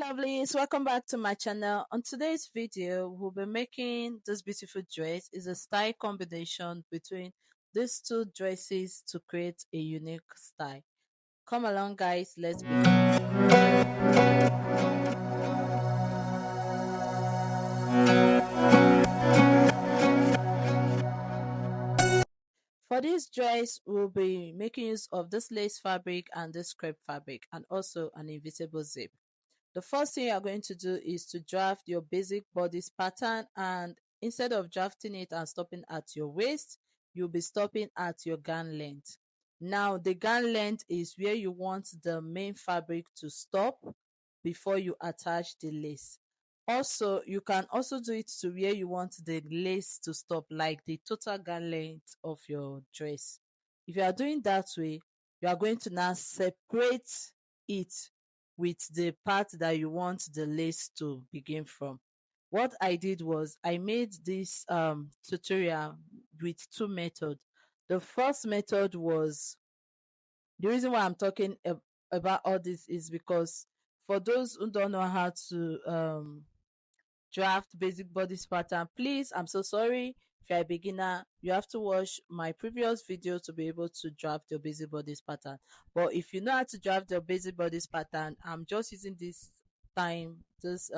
Lovelies, welcome back to my channel. On today's video, we'll be making this beautiful dress. Is a style combination between these two dresses to create a unique style. Come along guys, let's begin. For this dress, we'll be making use of this lace fabric and this crepe fabric and also an invisible zip. The first thing you are going to do is to draft your basic bodice pattern, and instead of drafting it and stopping at your waist, you'll be stopping at your gown length. Now the gown length is where you want the main fabric to stop before you attach the lace. Also, you can also do it to where you want the lace to stop, like the total gown length of your dress. If you are doing that way, you are going to now separate it with the part that you want the lace to begin from. What I did was I made this tutorial with two methods. The first method was, the reason why I'm talking about all this is because for those who don't know how to draft basic bodice pattern, please, I'm so sorry. If you're a beginner, you have to watch my previous video to be able to draft your basic bodice pattern. But if you know how to draft your basic bodice pattern, I'm just using this time, this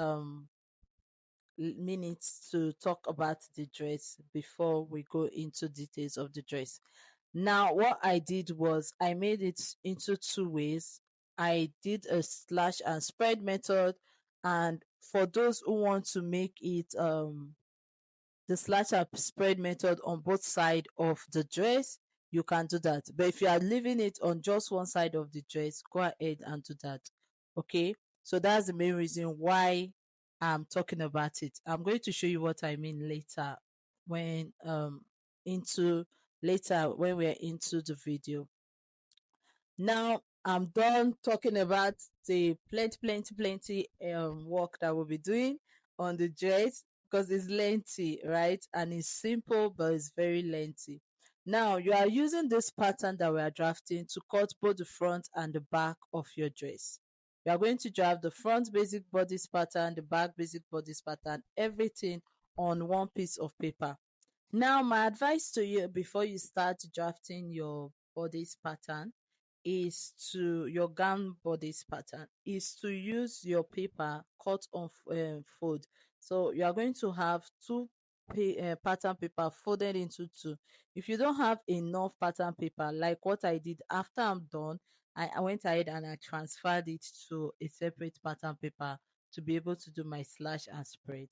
minutes to talk about the dress before we go into details of the dress. Now, what I did was I made it into two ways. I did a slash and spread method, and for those who want to make it the slash and spread method on both side of the dress, you can do that. But if you are leaving it on just one side of the dress, go ahead and do that. Okay, so that's the main reason why I'm talking about it. I'm going to show you what I mean later when into later when we're into the video. Now I'm done talking about the plenty work that we'll be doing on the dress, because it's lengthy, right? And it's simple, but it's very lengthy. Now you are using this pattern that we are drafting to cut both the front and the back of your dress. You are going to draft the front basic bodice pattern, the back basic bodice pattern, everything on one piece of paper. Now, my advice to you before you start drafting your bodice pattern is to your gown bodice pattern is to use your paper cut on fold. So you are going to have two pattern paper folded into two. If you don't have enough pattern paper, like what I did after I'm done, I went ahead and I transferred it to a separate pattern paper to be able to do my slash and spread.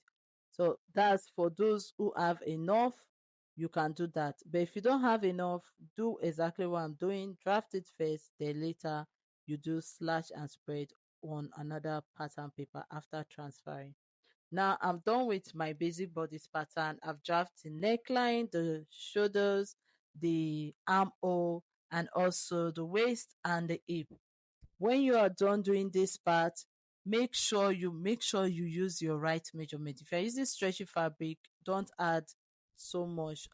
So that's for those who have enough, you can do that. But if you don't have enough, do exactly what I'm doing. Draft it first, then later you do slash and spread on another pattern paper after transferring. Now I'm done with my basic bodice pattern. I've drafted the neckline, the shoulders, the armhole, and also the waist and the hip. When you are done doing this part, make sure you use your right measurement. If you're using stretchy fabric, don't add so much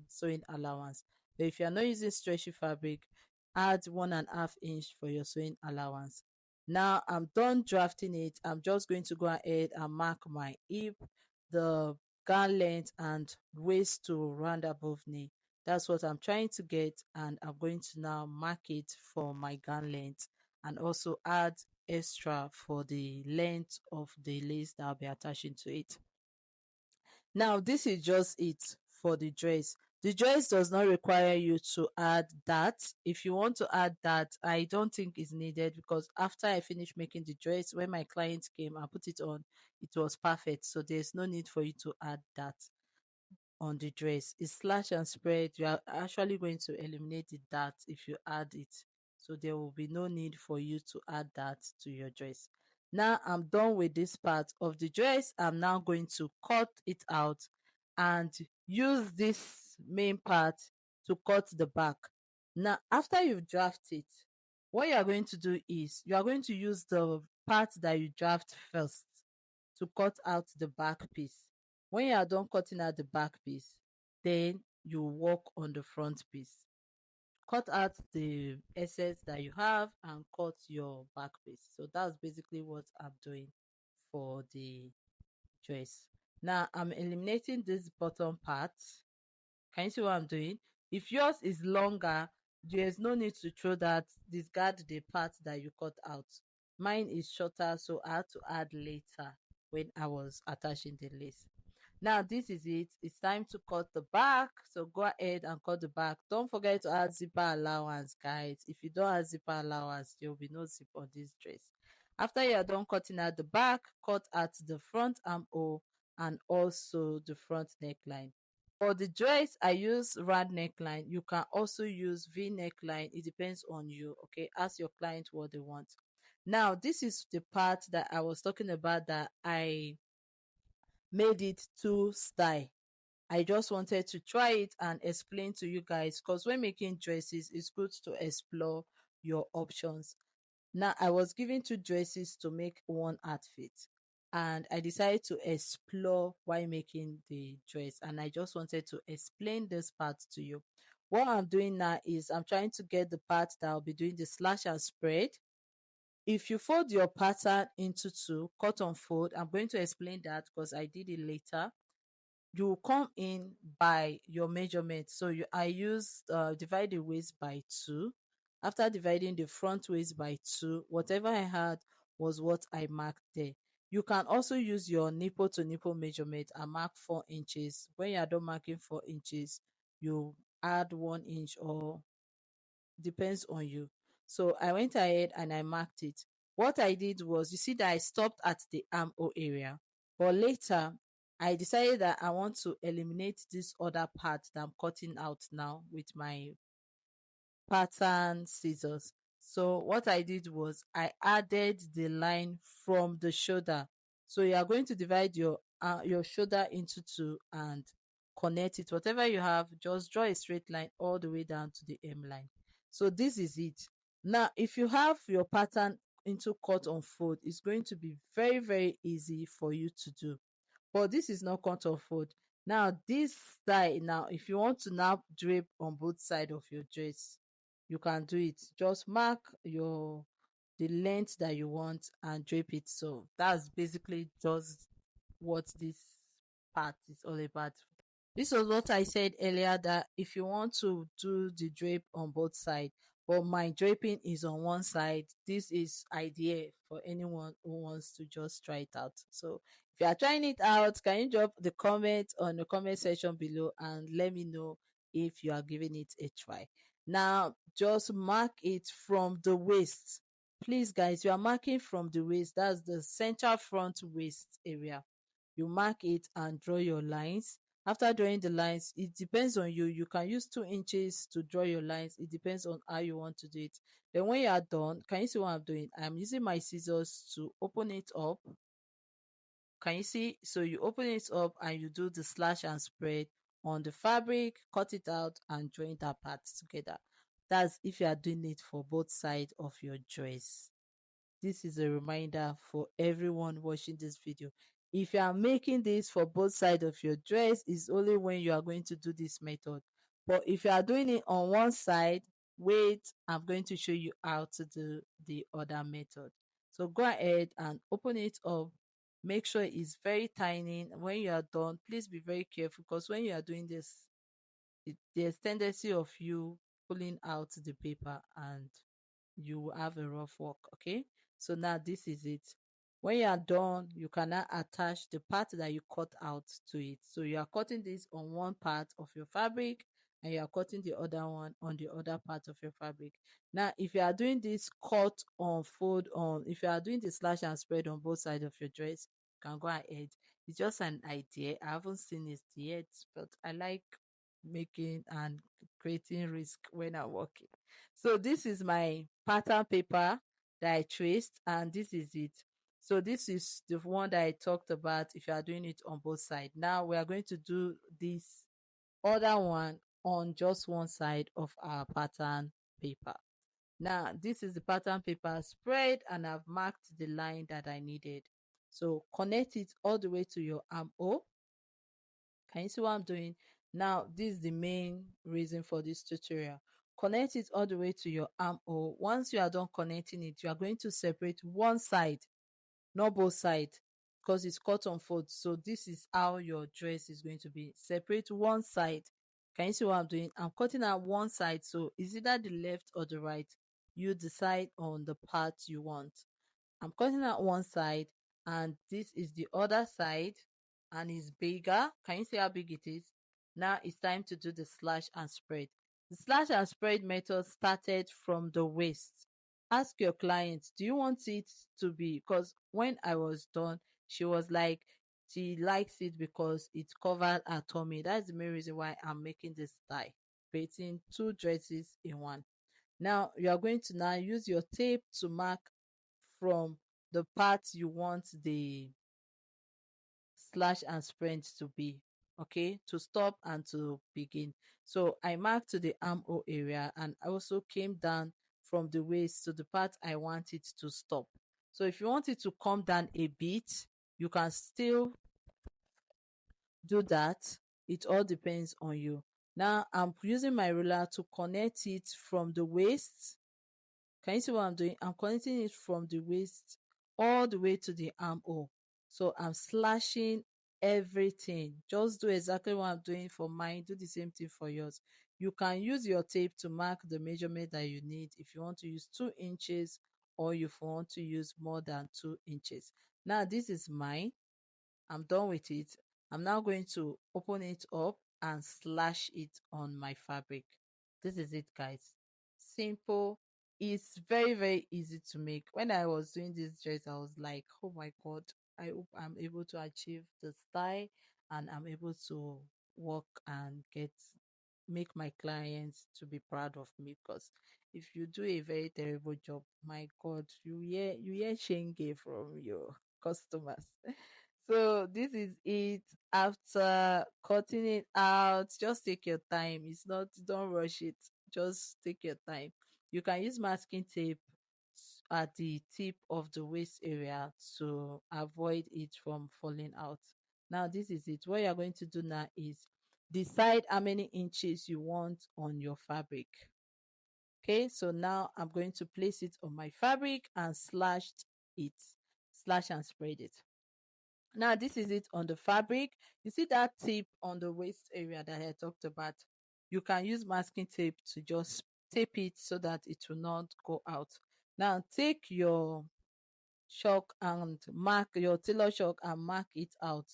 sewing allowance. But if you're not using stretchy fabric, add 1.5 inch for your sewing allowance. Now I'm done drafting it. I'm just going to go ahead and mark my hip, the gown length, and waist to round above knee. That's what I'm trying to get, and I'm going to now mark it for my gown length and also add extra for the length of the lace that I'll be attaching to it. Now, this is just it for the dress. The dress does not require you to add that. If you want to add that, I don't think it's needed, because after I finished making the dress, when my client came and put it on, it was perfect. So there's no need for you to add that on the dress. It's slash and spread. You are actually going to eliminate the dart if you add it. So there will be no need for you to add that to your dress. Now I'm done with this part of the dress. I'm now going to cut it out and use this main part to cut the back. Now, after you've drafted it, what you are going to do is you are going to use the part that you draft first to cut out the back piece. When you are done cutting out the back piece, then you work on the front piece. Cut out the excess that you have and cut your back piece. So that's basically what I'm doing. for the dress. Now I'm eliminating this bottom part. Can you see what I'm doing? If yours is longer, there's no need to throw that, discard the part that you cut out. Mine is shorter, so I had to add later when I was attaching the lace. Now this is it. It's time to cut the back. So go ahead and cut the back. Don't forget to add zipper allowance, guys. If you don't add zipper allowance, there will be no zip on this dress. After you are done cutting at the back, cut at the front armhole and also the front neckline. For the dress, I use round neckline. You can also use V neckline. It depends on you. Okay, ask your client what they want. Now, this is the part that I was talking about that I made it two style. I just wanted to try it and explain to you guys, because when making dresses, it's good to explore your options. Now, I was given two dresses to make one outfit, and I decided to explore while making the dress, and I just wanted to explain this part to you. What I'm doing now is I'm trying to get the part that I'll be doing the slash and spread. If you fold your pattern into two, cut on fold, I'm going to explain that because I did it later. You will come in by your measurement. So I used divide the waist by two. After dividing the front waist by two, whatever I had was what I marked there. You can also use your nipple to nipple measurement and mark 4 inches. When you are done marking 4 inches, you add 1 inch, or depends on you. So I went ahead and I marked it. What I did was, you see that I stopped at the armhole area, but later I decided that I want to eliminate this other part that I'm cutting out now with my pattern scissors. So what I did was I added the line from the shoulder. So you are going to divide your shoulder into two and connect it. Whatever you have, just draw a straight line all the way down to the hem line. So this is it. Now, if you have your pattern into cut on fold, it's going to be very, very easy for you to do. But this is not cut on fold. Now, this style, now, if you want to now drape on both sides of your dress, you can do it. Just mark the length that you want and drape it. So that's basically just what this part is all about. This was what I said earlier, that if you want to do the drape on both sides, but my draping is on one side, this is ideal for anyone who wants to just try it out. So if you are trying it out, can you drop the comment on the comment section below and let me know if you are giving it a try. Now, just mark it from the waist. Please, guys, you are marking from the waist. That's the central front waist area. You mark it and draw your lines. After drawing the lines, it depends on you. You can use 2 inches to draw your lines. It depends on how you want to do it. Then when you are done, can you see what I'm doing? I'm using my scissors to open it up. Can you see? So you open it up and you do the slash and spread on the fabric, cut it out and join that part together. That's if you are doing it for both sides of your dress. This is a reminder for everyone watching this video. If you are making this for both sides of your dress, it's only when you are going to do this method. But if you are doing it on one side, wait, I'm going to show you how to do the other method. So go ahead and open it up. Make sure it's very tiny. When you are done, please be very careful, because when you are doing this, there's tendency of you pulling out the paper and you will have a rough work. Okay, so now this is it. When you are done, you can now attach the part that you cut out to it. So you are cutting this on one part of your fabric and you are cutting the other one on the other part of your fabric. Now, if you are doing this cut on fold on, if you are doing the slash and spread on both sides of your dress, you can go ahead. It's just an idea. I haven't seen it yet, but I like making and creating risk when I'm working. So this is my pattern paper that I traced, and this is it. So this is the one that I talked about if you are doing it on both sides. Now we are going to do this other one on just one side of our pattern paper. Now this is the pattern paper spread and I've marked the line that I needed. So connect it all the way to your armhole. Can you see what I'm doing? Now, this is the main reason for this tutorial. Connect it all the way to your armhole. Once you are done connecting it, you are going to separate one side, not both sides. because it's cut on fold. So this is how your dress is going to be. Separate one side. Can you see what I'm doing? I'm cutting out one side, so is either the left or the right. You decide on the part you want. I'm cutting out one side, and this is the other side, and it's bigger. Can you see how big it is? Now it's time to do the slash and spread. The slash and spread method started from the waist. Ask your client, do you want it to be? Because when I was done, she was like, she likes it because it covered her tummy. That's the main reason why I'm making this style, creating two dresses in one. Now you are going to now use your tape to mark from the part you want the slash and spread to be, okay, to stop and to begin. So I marked to the armhole area, and I also came down from the waist to the part I want it to stop. So if you want it to come down a bit, you can still do that. It all depends on you. Now I'm using my ruler to connect it from the waist. Can you see what I'm doing? I'm connecting it from the waist all the way to the armhole. So I'm slashing everything. Just do exactly what I'm doing for mine. Do the same thing for yours. You can use your tape to mark the measurement that you need if you want to use 2 inches, or if you want to use more than 2 inches. Now this is mine. I'm done with it. I'm now going to open it up and slash it on my fabric. This is it, guys. Simple. It's very, very easy to make. When I was doing this dress, I was like, oh my God, I hope I'm able to achieve the style, and I'm able to work and make my clients to be proud of me. Because if you do a very terrible job, my God, you hear shenge from your customers. So this is it. After cutting it out, just take your time. It's not, don't rush it. Just take your time. You can use masking tape at the tip of the waist area to avoid it from falling out. Now this is it. What you're going to do now is decide how many inches you want on your fabric. Okay, so now I'm going to place it on my fabric and it, slash and spread it. Now this is it on the fabric. You see that tip on the waist area that I talked about? You can use masking tape to just tape it so that it will not go out. Now take your chalk and mark your tailor chalk and mark it out.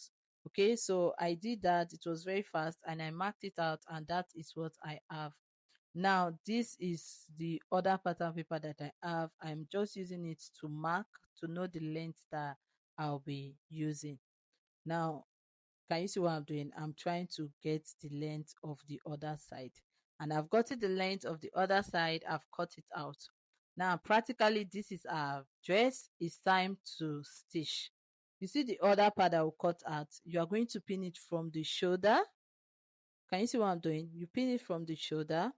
Okay, so I did that. It was very fast, and I marked it out, and that is what I have. Now this is the other pattern paper that I have. I'm just using it to mark, to know the length that I'll be using. Now, can you see what I'm doing? I'm trying to get the length of the other side. And I've gotten the length of the other side. I've cut it out. Now, practically, this is our dress. It's time to stitch. You see the other part that will cut out. You are going to pin it from the shoulder. Can you see what I'm doing? You pin it from the shoulder.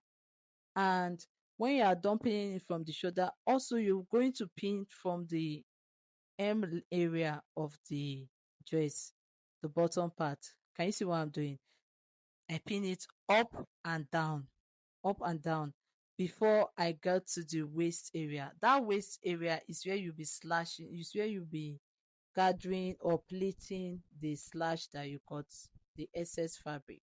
And when you are done pinning it from the shoulder, also you're going to pin from the area of the dress, the bottom part. Can you see what I'm doing? I pin it up and down before I get to the waist area. That waist area is where you'll be slashing, is where you'll be gathering or pleating the slash that you cut, the excess fabric.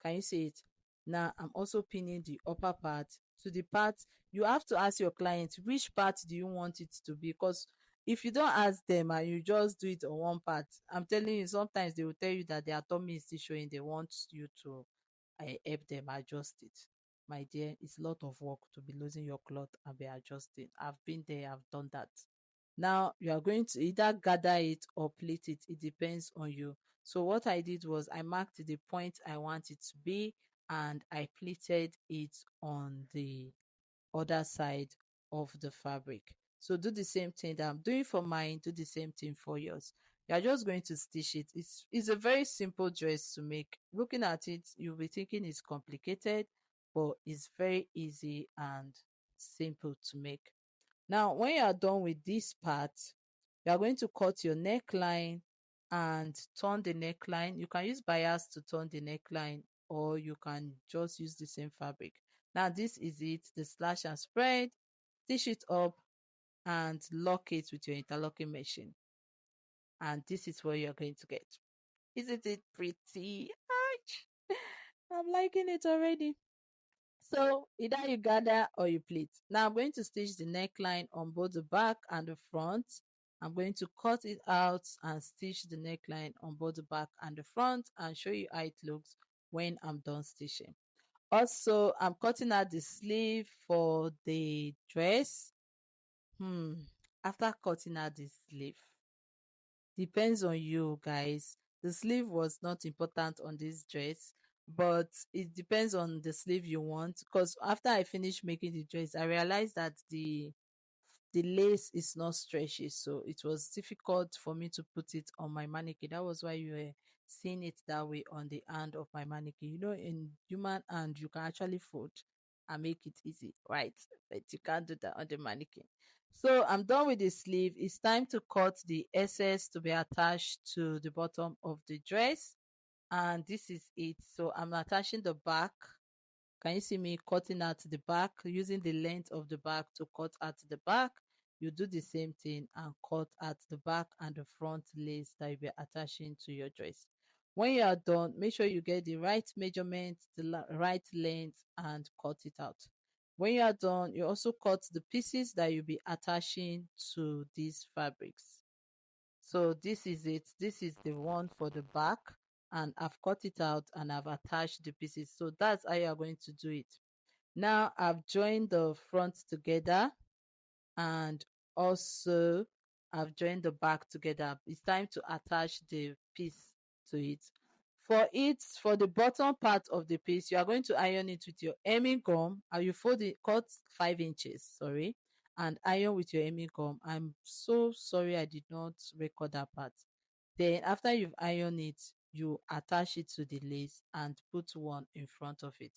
Can you see it? Now I'm also pinning the upper part to the part. You have to ask your client which part do you want it to be, because if you don't ask them and you just do it on one part, I'm telling you, sometimes they will tell you that their tummy is still showing. They want you to help them adjust it. My dear, it's a lot of work to be losing your cloth and be adjusting. I've been there, I've done that. Now you are going to either gather it or plait it. It depends on you. So what I did was I marked the point I want it to be, and I pleated it on the other side of the fabric. So do the same thing that I'm doing for mine, do the same thing for yours. You're just going to stitch it. It's a very simple dress to make. Looking at it, you'll be thinking it's complicated, but it's very easy and simple to make. Now, when you are done with this part, you are going to cut your neckline and turn the neckline. You can use bias to turn the neckline, or you can just use the same fabric. Now, this is it, the slash and spread. Stitch it up and lock it with your interlocking machine. and this is what you're going to get. Isn't it pretty? Ouch! I'm liking it already. So either you gather or you pleat. Now I'm going to stitch the neckline on both the back and the front. I'm going to cut it out and stitch the neckline on both the back and the front and show you how it looks when I'm done stitching. Also, I'm cutting out the sleeve for the dress. After cutting out the sleeve, depends on you guys. The sleeve was not important on this dress, but it depends on the sleeve you want. Because after I finished making the dress, I realized that the lace is not stretchy, so it was difficult for me to put it on my mannequin. That was why you were seeing it that way on the hand of my mannequin. In human hand you can actually fold and make it easy, right? But you can't do that on the mannequin. So I'm done with the sleeve. It's time to cut the excess to be attached to the bottom of the dress, and this is it. So I'm attaching the back. Can you see me cutting out the back, using the length of the back to cut at the back? You do the same thing and cut at the back and the front lace that you'll be attaching to your dress. When you are done, make sure you get the right measurement, the right length, and cut it out. When you are done, you also cut the pieces that you'll be attaching to these fabrics. So this is it. This is the one for the back, and I've cut it out and I've attached the pieces. So that's how you are going to do it. Now I've joined the front together, and also I've joined the back together. It's time to attach the piece to it. For the bottom part of the piece, you are going to iron it with your hemming gum, and you fold it, cut 5 inches, sorry, and iron with your hemming gum. I'm so sorry I did not record that part. Then after you've ironed it, you attach it to the lace and put one in front of it.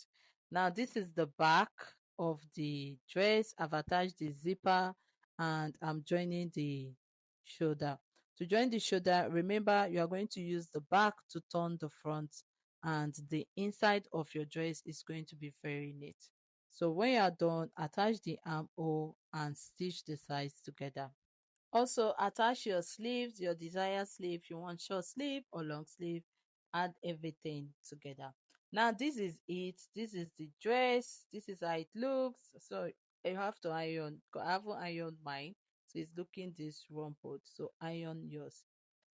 Now this is the back of the dress. I've attached the zipper and I'm joining the shoulder. To join the shoulder, remember you are going to use the back to turn the front, and the inside of your dress is going to be very neat. So when you are done, attach the armhole and stitch the sides together. Also, attach your sleeves, your desired sleeve. You want short sleeve or long sleeve, add everything together. Now, this is it. This is the dress. This is how it looks. So, you have to iron. I haven't ironed mine. So, it's looking this rumpled. So, iron yours.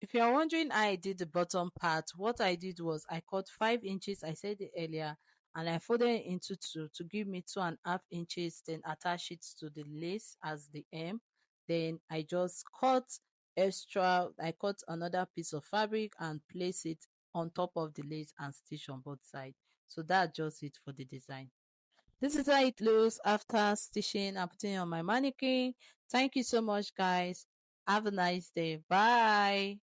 If you're wondering how I did the bottom part, what I did was I cut 5 inches, I said it earlier, and I folded it into two to give me 2.5 inches, then attach it to the lace as the hem. Then I just I cut another piece of fabric and place it on top of the lace and stitch on both sides. So that's just it for the design. This is how it looks after stitching and putting on my mannequin. Thank you so much, guys. Have a nice day. Bye.